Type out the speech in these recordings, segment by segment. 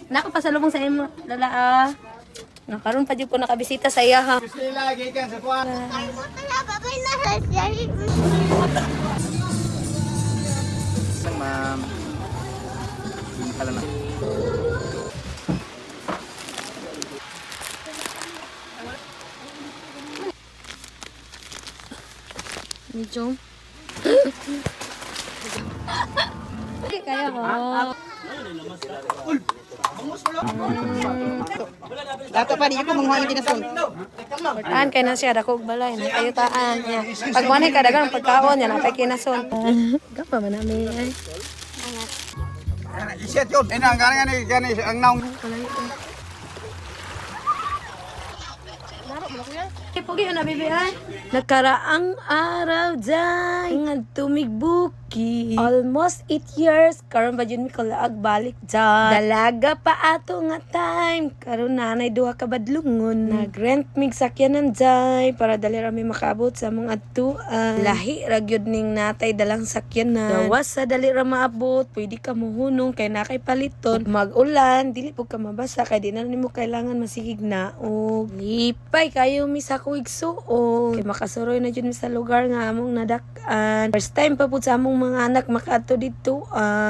Nako pasalubong sa imo lala ah. Nakaroon pa jud ko nakabisita sa iya ha. Sila gikan sa kuan. Ma'am. Salamat. Medyo. Okay, kaya ko. Dato pa niyo ko manghuan ng tinasun. Taan kay na siya dako og balay na kayo taan niya. Pag manay ka dagang pagkaon yan apay kinason. Gapa man nami ay. Iset yun. Ina gani ang naong. Pugi na bibi ay. Nakaraang araw day nga tumigbuki. Almost 8 years karon ba jud mi kalaag balik day. Dalaga pa ato nga time. Karon nanay duha ka badlungon. Nagrent mig sakyanan day para dali ra mi makaabot sa among adtuan. Lahi ra gyud ning natay dalang sakyanan. Gawas sa dali ra maabot, pwede ka mohunong kay nakay paliton. Mag-ulan, dili pud ka mabasa kay di na nimo kailangan masigig na og lipay kayo mi sa kuig suon. Kay makasuroy na jud mi sa lugar nga among nadak-an. First time pa pud sa among mga anak makaadto dito.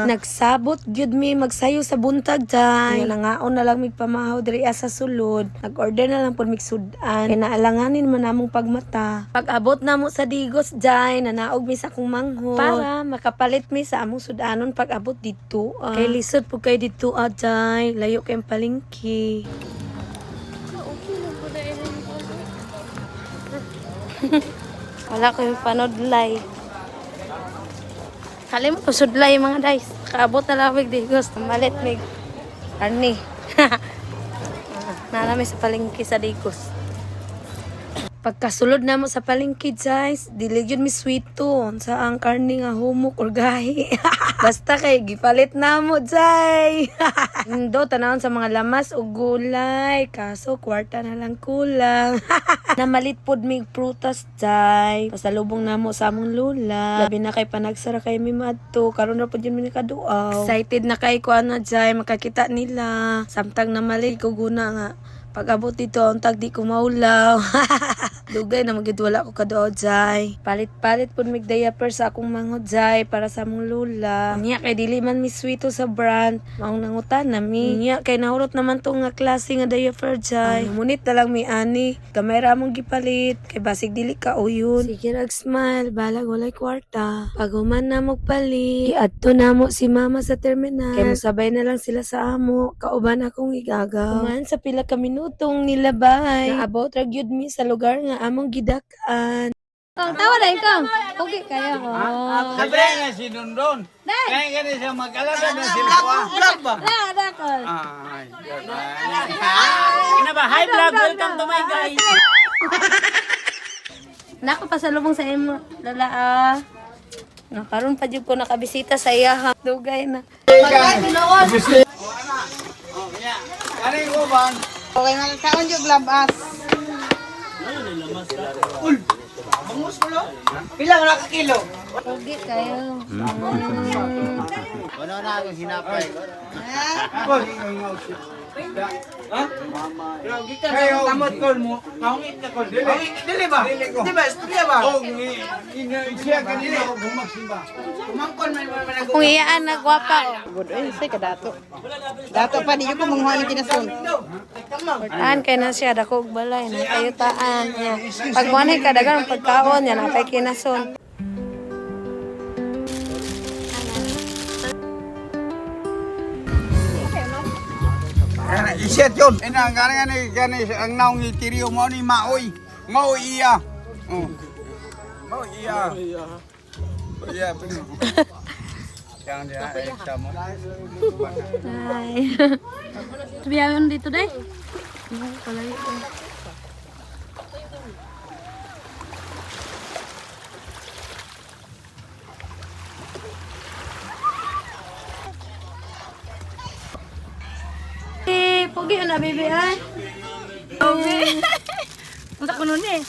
Nagsabot gyud mi magsayo sa buntag day. Nangaon na lang mig pamahaw diri sa sulod. Nag-order na lang pud mig sudan. Kay naalanganin man namong pagmata. Pag-abot namo sa Digos day, nanaog mi sa akong manghod para makapalit mi sa among sudanon pag-abot dito. Kay lisod pud kay dito day. Layo kay palengke. Wala ko yung panodlay. Kali mo pasudlay mga guys. Kaabot na lang mig Digos. Malit mig karni. Nanami sa palengke sa Digos. Pagkasulod na mo sa palengke guys, dili jud mi sweeto sa ang karni nga humok or gahi. Basta kay gipalit na mo jay. Indo tanawon sa mga lamas ug gulay, kaso kwarta na lang kulang. Namalit pod mig prutas jay. Pasalubong na mo sa among lula. Labi na kay panagsara kay mi madto, karon ra pod yun mi nakaduaw. Excited na kay ko ana jay makakita nila. Samtang namalit ko guna nga pag-abot dito, ang tag di ko maulaw. Dugay na magid wala ko kadood, jay. Palit-palit po mig diaper sa akong manghod, jay, para sa mong lula. Niya kay dili man mi sweeto sa brand. Maong nangutan na mi. Niya kay nahurot naman tong nga klase nga diaper, jay. Munit na lang mi ani. Kamera mong gipalit. Kay basig dili ka uyon. Sige rag smile, balag walay kwarta. Pag human na magpalit, iadto na mo si mama sa terminal. Kay musabay na lang sila sa amo. Kauban akong igagaw. Kuman sa pila ka minutong nilabay. Naabot ra gyud mi sa lugar nga among gidak-an. Kung tawa na ikaw. Okay kayo ko. Sabi nga si Dondon. Kaya gani siya mag-alaga na sila ko. Vlog ba? Dakol. Ay, Ano ba? Hi vlog, welcome to my guys. Nako pasalubong sa imo lala ah. Nakaroon pa jud ko nakabisita sa iya ha. Dugay na. Kani ko ban? Okay nga kaon yung labas. Bangus ko lo? Pila wala ka kilo? Okay kayo. Wala na akong hinapay. Ha? Grabe ka sa kamot ko mo. Kaungit ka ko. Dili ba? Di ba? Istorya ba? Oh, siya kanina ako bumagsimba. Kumangkon man man Kung iyaan na gwapa. Good ay say ka dato. Dato pa niyo ko manghuan ng tinasun. Taan kay na siya dako og balay na kayo taan niya. Pag manay ka dagang pagkaon yan apay kinason. Iset yun. Ina gani ang naong itiriyo mo ni Maoy. Maoy iya. Oh. Maoy iya. Iya. Jangan dia sama. Ay. Biyayon dito day. Palay ko. Pogi na bibi ay. Okay. Unsa kuno ni?